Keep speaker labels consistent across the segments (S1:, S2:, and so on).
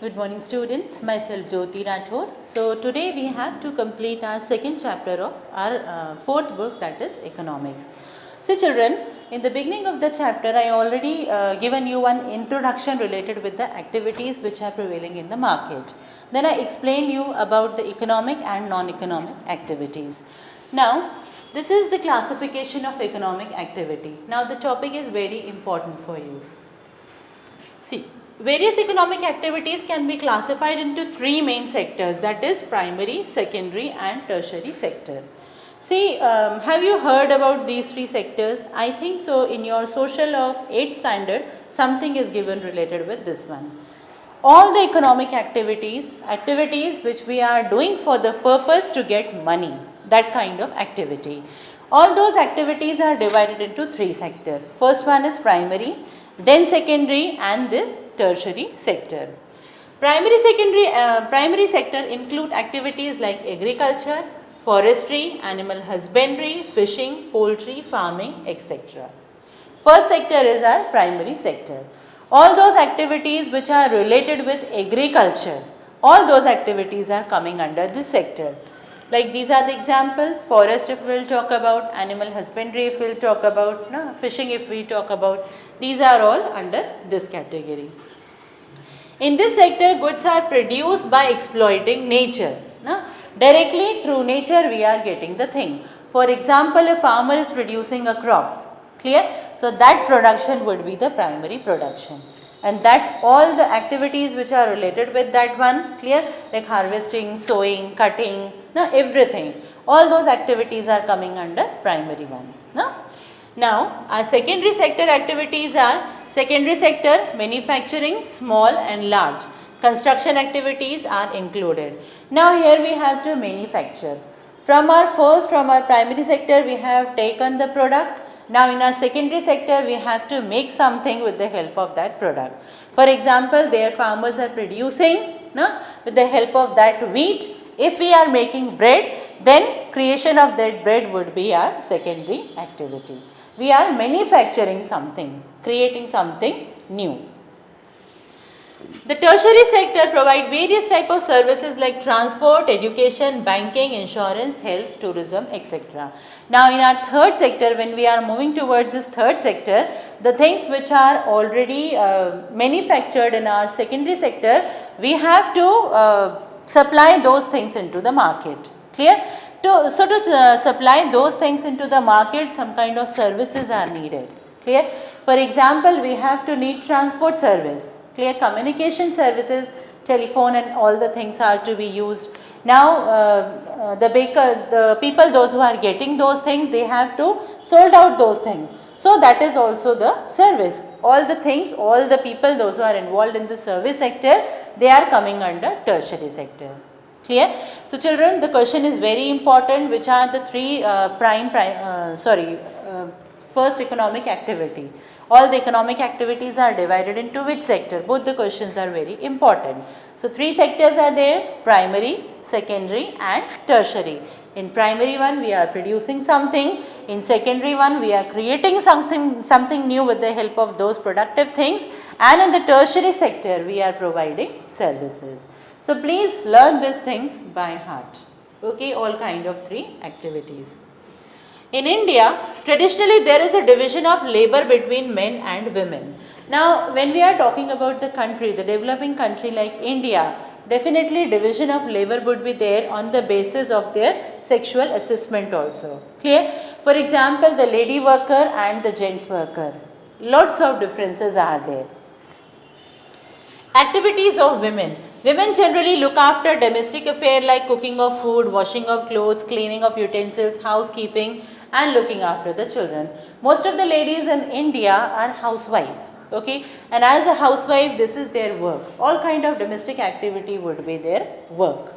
S1: Good morning students, myself Jyoti Rathore. So today we have to complete our second chapter of our fourth book, that is economics. So children, in the beginning of the chapter I already given you one introduction related with the activities which are prevailing in the market. Then I explained you about the economic and non-economic activities. Now this is the classification of economic activity. Now the topic is very important for you. See, various economic activities can be classified into three main sectors, that is primary, secondary and tertiary sector. See, have you heard about these three sectors? I think so. In your social of 8th standard, something is given related with this one. All the economic activities which we are doing for the purpose to get money, that kind of activity. All those activities are divided into three sectors. First one is primary, then secondary and the tertiary sector. Primary sector include activities like agriculture, forestry, animal husbandry, fishing, poultry, farming, etc. First sector is our primary sector. All those activities which are related with agriculture, all those activities are coming under this sector. Like these are the example, forest if we will talk about, animal husbandry if we will talk about, fishing if we talk about, these are all under this category. In this sector, goods are produced by exploiting nature. Directly through nature we are getting the thing. For example, a farmer is producing a crop, clear? So that production would be the primary production. And that all the activities which are related with that one, clear, like harvesting, sowing, cutting, everything, all those activities are coming under primary one. Now our secondary sector activities are secondary sector manufacturing, small and large, construction activities are included. Now here we have to manufacture. From our primary sector we have taken the product. Now in our secondary sector we have to make something with the help of that product. For example, their farmers are producing with the help of that wheat. If we are making bread, then creation of that bread would be our secondary activity. We are manufacturing something, creating something new. The tertiary sector provide various type of services like transport, education, banking, insurance, health, tourism, etc. Now in our third sector, when we are moving towards this third sector, the things which are already manufactured in our secondary sector, we have to supply those things into the market. Clear? To supply those things into the market, some kind of services are needed. Clear? For example, we have to need transport service. Clear? Communication services, telephone and all the things are to be used. Now the people, those who are getting those things, they have to sold out those things. So that is also the service. All the things, all the people, those who are involved in the service sector, they are coming under tertiary sector. Clear? So children, the question is very important, which are the three first economic activity. All the economic activities are divided into which sector? Both the questions are very important. So three sectors are there, primary, secondary and tertiary. In primary one we are producing something, in secondary one we are creating something new with the help of those productive things, and in the tertiary sector we are providing services. So please learn these things by heart. Okay, all kind of three activities. In India, traditionally there is a division of labor between men and women. Now when we are talking about the country, the developing country like India, definitely division of labor would be there on the basis of their sexual assessment also. Clear? For example, the lady worker and the gents worker. Lots of differences are there. Activities of women. Women generally look after domestic affairs like cooking of food, washing of clothes, cleaning of utensils, housekeeping and looking after the children. Most of the ladies in India are housewives. Okay, and as a housewife, this is their work. All kind of domestic activity would be their work.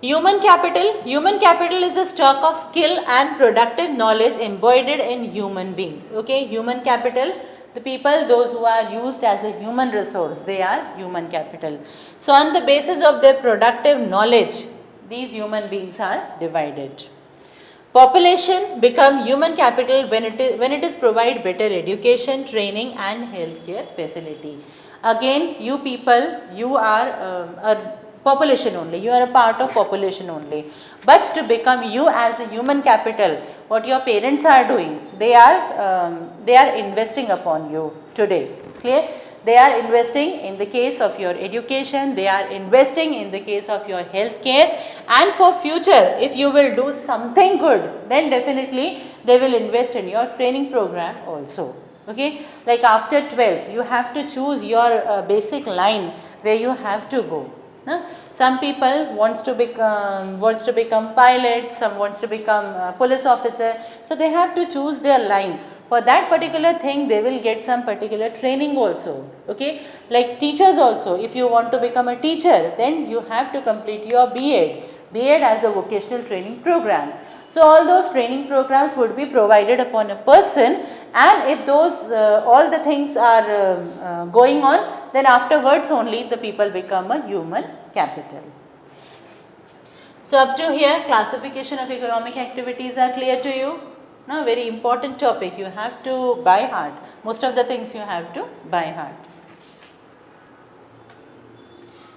S1: Human capital. Human capital is a stock of skill and productive knowledge embodied in human beings. Okay, human capital, the people, those who are used as a human resource, they are human capital. So on the basis of their productive knowledge, these human beings are divided. Population become human capital when it is provide better education, training and healthcare facility. Again, you people, you are a population only, you are a part of population only. But to become you as a human capital, what your parents are doing, they are investing upon you today. Clear? They are investing in the case of your education, they are investing in the case of your health care, and for future, if you will do something good, then definitely they will invest in your training program also. Okay, like after 12th, you have to choose your basic line where you have to go. Some people wants to become pilot, some wants to become police officer, so they have to choose their line. For that particular thing, they will get some particular training also. Okay, like teachers also, if you want to become a teacher, then you have to complete your B.Ed as a vocational training program. So all those training programs would be provided upon a person, and if those all the things are going on, then afterwards only the people become a human capital. So up to here, classification of economic activities are clear to you. Now very important topic, you have to by heart. Most of the things you have to by heart.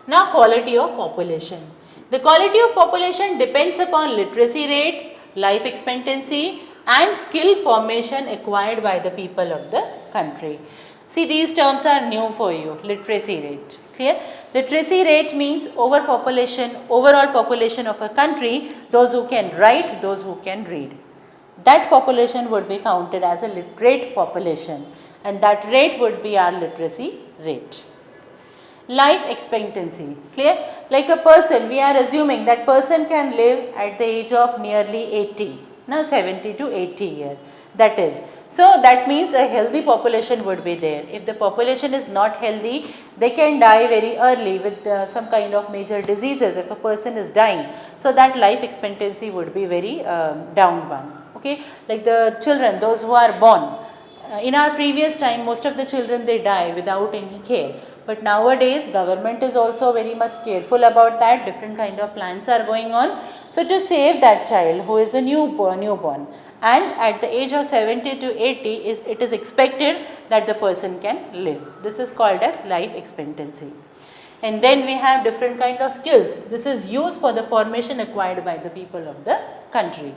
S1: Now quality of population. The quality of population depends upon literacy rate, life expectancy and skill formation acquired by the people of the country. See, these terms are new for you, literacy rate. Clear? Literacy rate means overpopulation, overall population of a country, those who can write, those who can read. That population would be counted as a literate population, and that rate would be our literacy rate. Life expectancy, clear? Like a person, we are assuming that person can live at the age of nearly 80, 70 to 80 years, that is. So that means a healthy population would be there. If the population is not healthy, they can die very early with some kind of major diseases if a person is dying. So that life expectancy would be very down one. Okay, like the children, those who are born. In our previous time, most of the children, they die without any care. But nowadays, government is also very much careful about that. Different kind of plans are going on. So to save that child who is a newborn, and at the age of 70 to 80, it is expected that the person can live. This is called as life expectancy. And then we have different kind of skills. This is used for the formation acquired by the people of the country.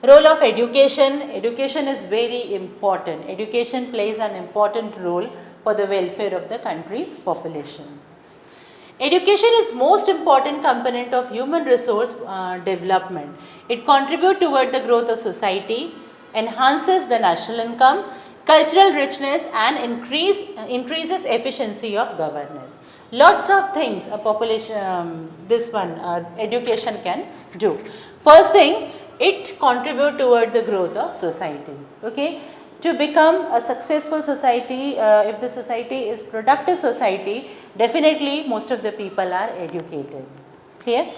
S1: Role of education. Education is very important. Education plays an important role for the welfare of the country's population. Education is most important component of human resource development. It contributes toward the growth of society, enhances the national income, cultural richness and increases efficiency of governance. Lots of things a population, education can do. First thing, it contributes toward the growth of society. Okay, to become a successful society, if the society is productive society, definitely most of the people are educated. Clear?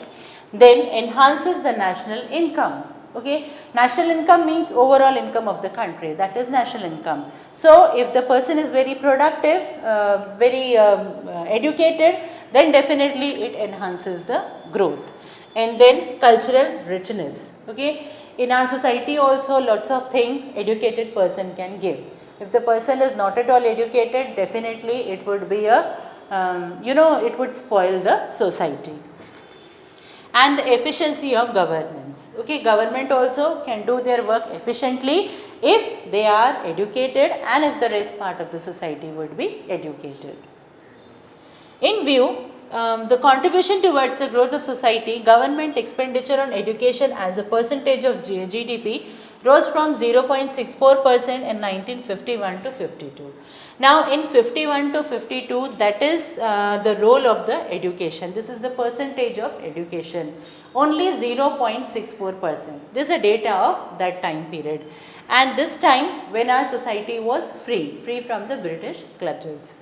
S1: Then enhances the national income. Okay, national income means overall income of the country, that is national income. So if the person is very productive, very educated, then definitely it enhances the growth. And then cultural richness. Okay, in our society also lots of things educated person can give. If the person is not at all educated, definitely it would be a, it would spoil the society. And the efficiency of governance. Okay, government also can do their work efficiently if they are educated and if the rest part of the society would be educated. In view, the contribution towards the growth of society, government expenditure on education as a percentage of GDP rose from 0.64% in 1951 to 52. Now in 51 to 52, that is the role of the education. This is the percentage of education. Only 0.64%. This is a data of that time period. And this time when our society was free from the British clutches.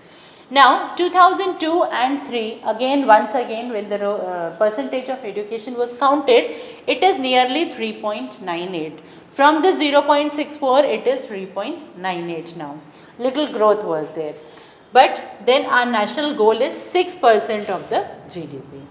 S1: Now 2002 and 3, once again when the percentage of education was counted, it is nearly 3.98. From the 0.64, it is 3.98 now. Little growth was there. But then our national goal is 6% of the GDP.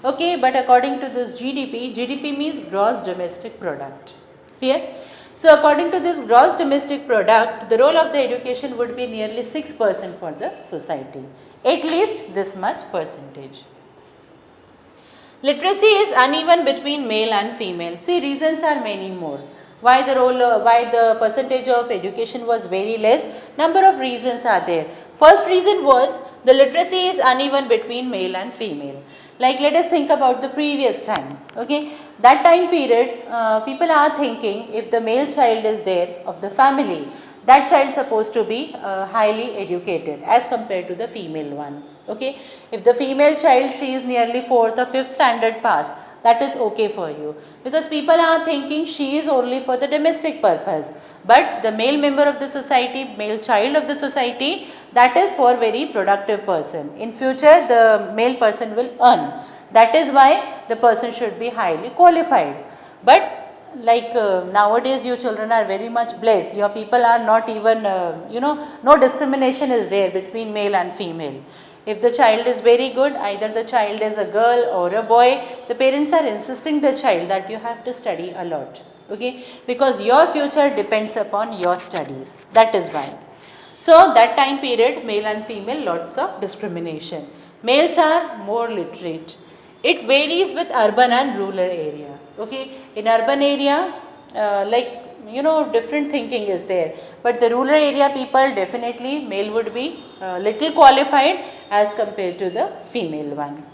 S1: Okay, but according to this GDP means gross domestic product. Clear? So according to this gross domestic product, the role of the education would be nearly 6% for the society, at least this much percentage. Literacy is uneven between male and female. See, reasons are many more. Why the percentage of education was very less? Number of reasons are there. First reason was the literacy is uneven between male and female. Like let us think about the previous time. Okay, that time period, people are thinking if the male child is there of the family, that child is supposed to be highly educated as compared to the female one. Okay, if the female child, she is nearly 4th or 5th standard pass, that is okay for you, because people are thinking she is only for the domestic purpose, but the male member of the society, male child of the society, that is for very productive person. In future the male person will earn, that is why the person should be highly qualified. But like nowadays you children are very much blessed, your people are not even no discrimination is there between male and female. If the child is very good, either the child is a girl or a boy, the parents are insisting the child that you have to study a lot, okay, because your future depends upon your studies, that is why. So that time period, male and female, lots of discrimination. Males are more literate. It varies with urban and rural area. Okay, in urban area, different thinking is there. But the rural area people, definitely male would be little qualified as compared to the female one.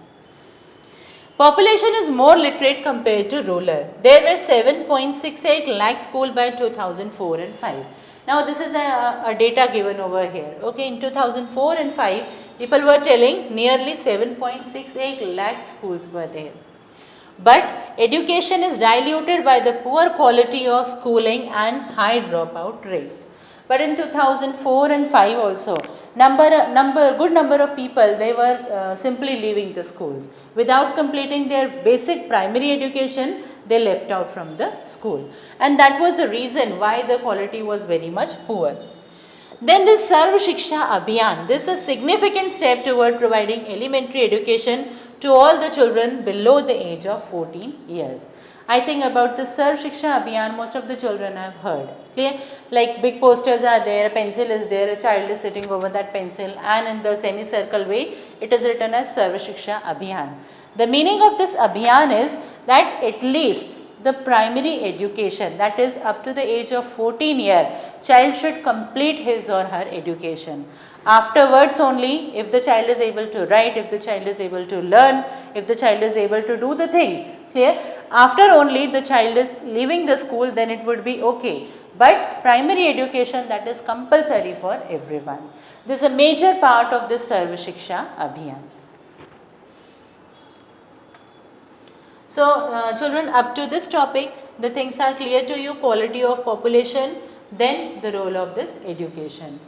S1: Population is more literate compared to rural. There were 7.68 lakh schools by 2004 and 5. Now this is a data given over here. Okay, in 2004 and 5, people were telling nearly 7.68 lakh schools were there. But education is diluted by the poor quality of schooling and high dropout rates. But in 2004 and 5 also, good number of people, they were simply leaving the schools. Without completing their basic primary education, they left out from the school. And that was the reason why the quality was very much poor. Then this Sarv Shiksha Abhiyan, this is a significant step toward providing elementary education to all the children below the age of 14 years. I think about the Sarv Shiksha Abhiyan, most of the children have heard. Clear? Like big posters are there, a pencil is there, a child is sitting over that pencil, and in the semicircle way, it is written as Sarv Shiksha Abhiyan. The meaning of this Abhiyan is that at least the primary education, that is up to the age of 14 years, child should complete his or her education. Afterwards only, if the child is able to write, if the child is able to learn, if the child is able to do the things, clear? After only the child is leaving the school, then it would be okay. But primary education, that is compulsory for everyone. This is a major part of this Sarv Shiksha Abhiyan. So, children, up to this topic, the things are clear to you: quality of population, then the role of this education.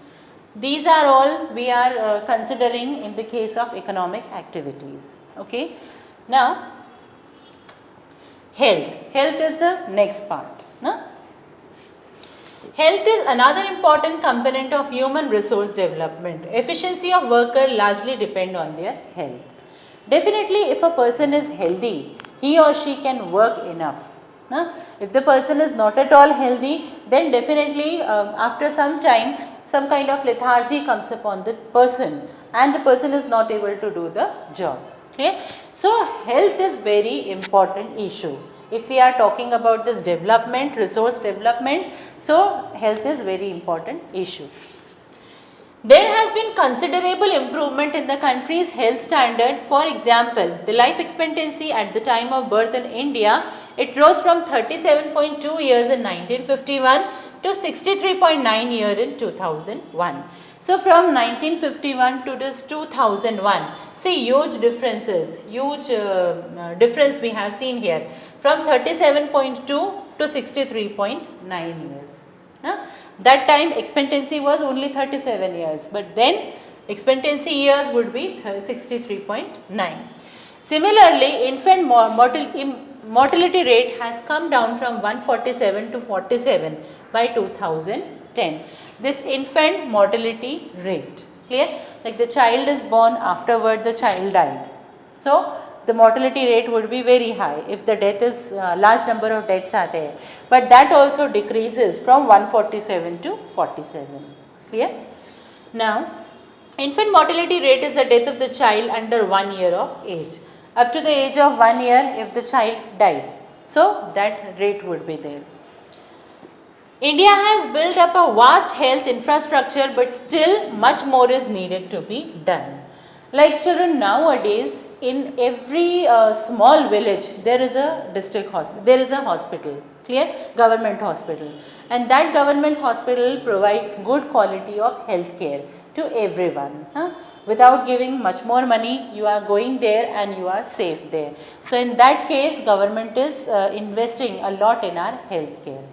S1: These are all we are considering in the case of economic activities. Okay. Now, health. Health is the next part. No? Health is another important component of human resource development. Efficiency of worker largely depend on their health. Definitely, if a person is healthy, he or she can work enough. No? If the person is not at all healthy, then definitely after some time, some kind of lethargy comes upon the person and the person is not able to do the job. Okay? So, health is very important issue. If we are talking about this development, resource development, so health is very important issue. There has been considerable improvement in the country's health standard. For example, the life expectancy at the time of birth in India, it rose from 37.2 years in 1951 to 63.9 years in 2001. So, from 1951 to this 2001, see huge differences, huge difference we have seen here, from 37.2 to 63.9 years. That time expectancy was only 37 years, but then expectancy years would be 63.9. Similarly, infant mortality rate has come down from 147 to 47 by 2010. This infant mortality rate, clear? Like the child is born, afterward the child died. So, the mortality rate would be very high if the death is large number of deaths are there, but that also decreases from 147 to 47. Clear? Now, infant mortality rate is the death of the child under 1 year of age. Up to the age of 1 year, if the child died, so that rate would be there. India has built up a vast health infrastructure, but still much more is needed to be done. Like children, nowadays in every small village there is a district hospital, there is a hospital, clear, government hospital, and that government hospital provides good quality of health care to everyone. Without giving much more money, you are going there and you are safe there. So in that case, government is investing a lot in our health care.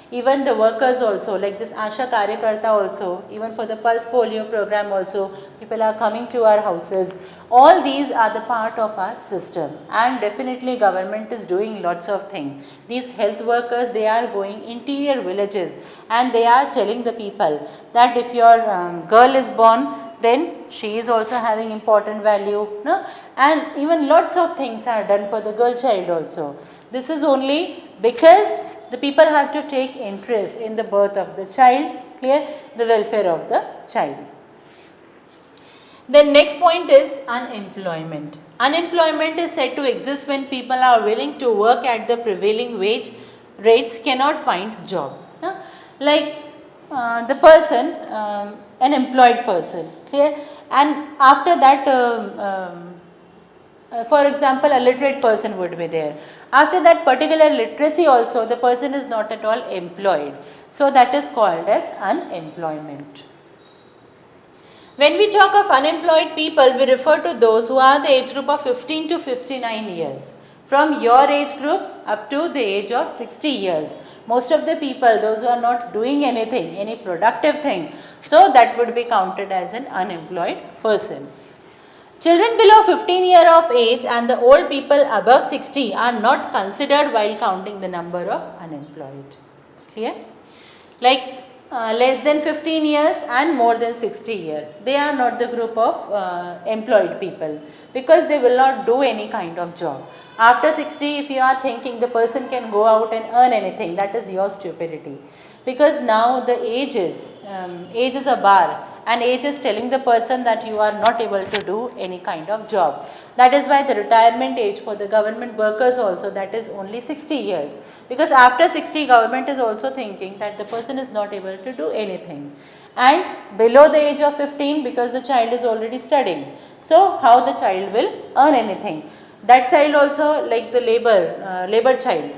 S1: Even the workers also, like this Asha Karyakarta also, even for the Pulse Polio program also, people are coming to our houses. All these are the part of our system, and definitely government is doing lots of things. These health workers, they are going interior villages and they are telling the people that if your girl is born, then she is also having important value, no? And even lots of things are done for the girl child also. This is only because the people have to take interest in the birth of the child, clear, the welfare of the child. The next point is unemployment. Unemployment is said to exist when people are willing to work at the prevailing wage rates cannot find job. Like the person, an employed person, clear, and after that for example a literate person would be there. After that particular literacy also the person is not at all employed. So that is called as unemployment. When we talk of unemployed people, we refer to those who are the age group of 15 to 59 years. From your age group up to the age of 60 years. Most of the people, those who are not doing anything, any productive thing, so that would be counted as an unemployed person. Children below 15 years of age and the old people above 60 are not considered while counting the number of unemployed. Clear? Like less than 15 years and more than 60 years, they are not the group of employed people because they will not do any kind of job. After 60, if you are thinking the person can go out and earn anything, that is your stupidity. Because now the age is a bar, and age is telling the person that you are not able to do any kind of job. That is why the retirement age for the government workers also, that is only 60 years. Because after 60, government is also thinking that the person is not able to do anything. And below the age of 15, because the child is already studying. So how the child will earn anything? That child also, like the labor child,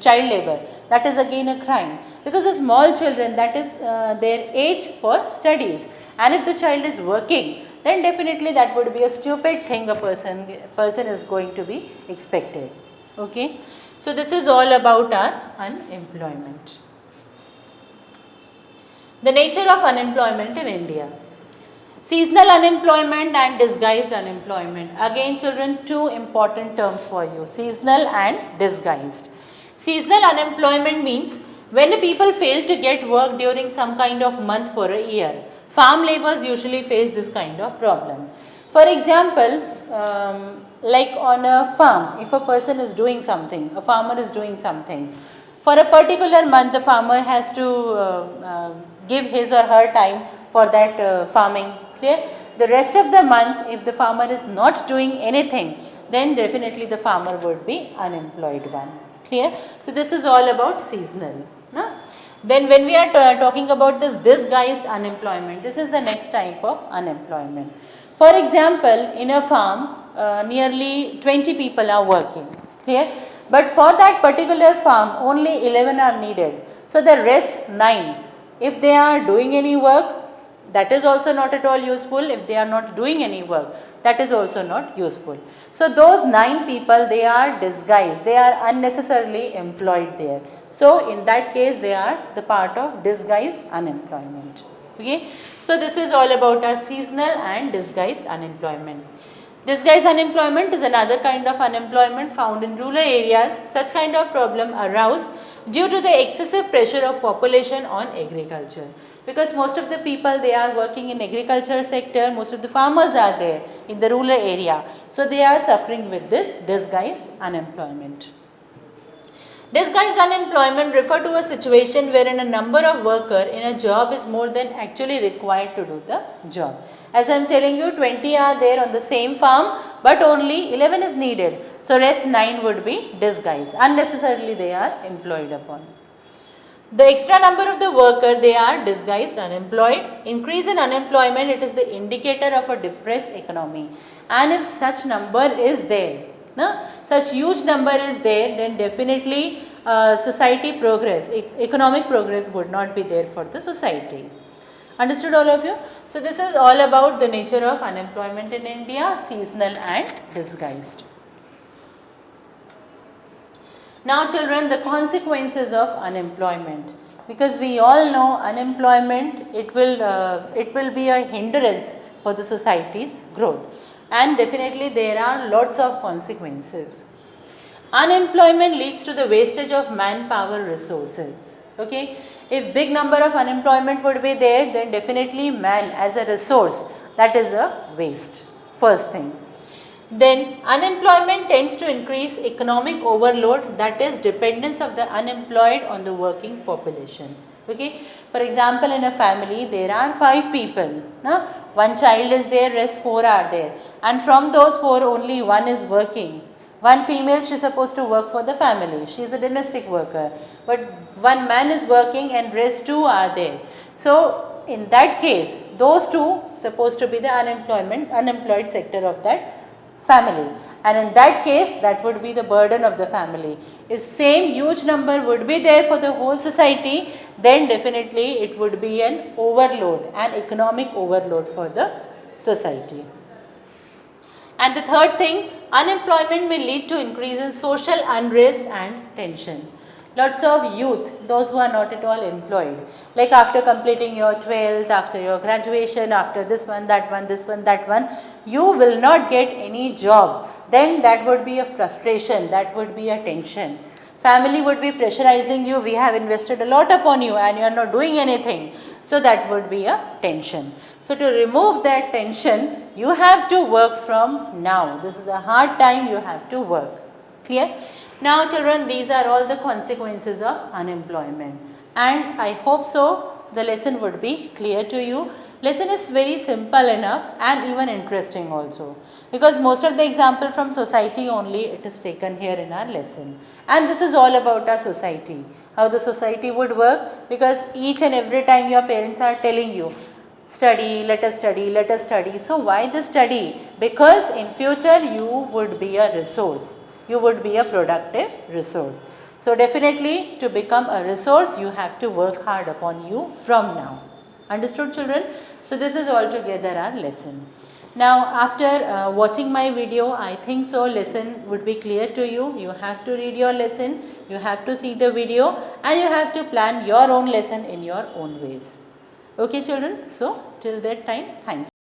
S1: child labor, that is again a crime. Because the small children, that is their age for studies. And if the child is working, then definitely that would be a stupid thing a person is going to be expected. Okay. So this is all about our unemployment. The nature of unemployment in India. Seasonal unemployment and disguised unemployment. Again children, two important terms for you, seasonal and disguised. Seasonal unemployment means when the people fail to get work during some kind of month for a year. Farm laborers usually face this kind of problem. For example, like on a farm, if a person is doing something, a farmer is doing something, for a particular month the farmer has to give his or her time for that farming, clear? The rest of the month, if the farmer is not doing anything, then definitely the farmer would be unemployed one, clear? So this is all about seasonal. No? Then when we are talking about this disguised unemployment, this is the next type of unemployment. For example, in a farm, nearly 20 people are working, clear? But for that particular farm, only 11 are needed. So the rest 9, if they are doing any work, that is also not at all useful. If they are not doing any work, that is also not useful. So those 9 people, they are disguised, they are unnecessarily employed there. So in that case, they are the part of disguised unemployment. Okay. So this is all about our seasonal and disguised unemployment. Disguised unemployment is another kind of unemployment found in rural areas. Such kind of problem arouse due to the excessive pressure of population on agriculture. because most of the people, they are working in agriculture sector, most of the farmers are there in the rural area. So they are suffering with this disguised unemployment. Disguised unemployment refer to a situation wherein a number of worker in a job is more than actually required to do the job. As I am telling you, 20 are there on the same farm, but only 11 is needed. So rest 9 would be disguised. Unnecessarily they are employed upon. The extra number of the worker, they are disguised unemployed. Increase in unemployment, it is the indicator of a depressed economy. And if such number is there, such huge number is there, then definitely society progress, economic progress would not be there for the society. Understood all of you? So this is all about the nature of unemployment in India, seasonal and disguised. Now children, the consequences of unemployment, because we all know unemployment, it will be a hindrance for the society's growth, and definitely there are lots of consequences. Unemployment leads to the wastage of manpower resources. Okay, if big number of unemployment would be there, then definitely man as a resource, that is a waste, first thing. Then unemployment tends to increase economic overload, that is dependence of the unemployed on the working population. Okay, for example, in a family there are 5 people, one child is there, rest 4 are there, and from those 4 only one is working. One female, she is supposed to work for the family, she is a domestic worker, but one man is working and rest 2 are there. So in that case, those 2 supposed to be the unemployed sector of that family, and in that case that would be the burden of the family. If same huge number would be there for the whole society, then definitely it would be an overload, an economic overload for the society. And the third thing, unemployment may lead to increase in social unrest and tension. Lots of youth, those who are not at all employed, like after completing your 12th, after your graduation, after this one, that one, this one, that one, you will not get any job. Then that would be a frustration, that would be a tension. Family would be pressurizing you, we have invested a lot upon you and you are not doing anything. So that would be a tension. So to remove that tension, you have to work from now. This is a hard time, you have to work. Clear? Now children, these are all the consequences of unemployment, and I hope so the lesson would be clear to you. Lesson is very simple enough and even interesting also, because most of the example from society only it is taken here in our lesson, and this is all about our society, how the society would work, because each and every time your parents are telling you, study, let us study, let us study. So why the study? Because in future you would be a resource. You would be a productive resource. So definitely to become a resource, you have to work hard upon you from now. Understood children? So this is altogether our lesson. Now after watching my video, I think so lesson would be clear to you. You have to read your lesson, you have to see the video, and you have to plan your own lesson in your own ways. Okay children? So till that time, thank you.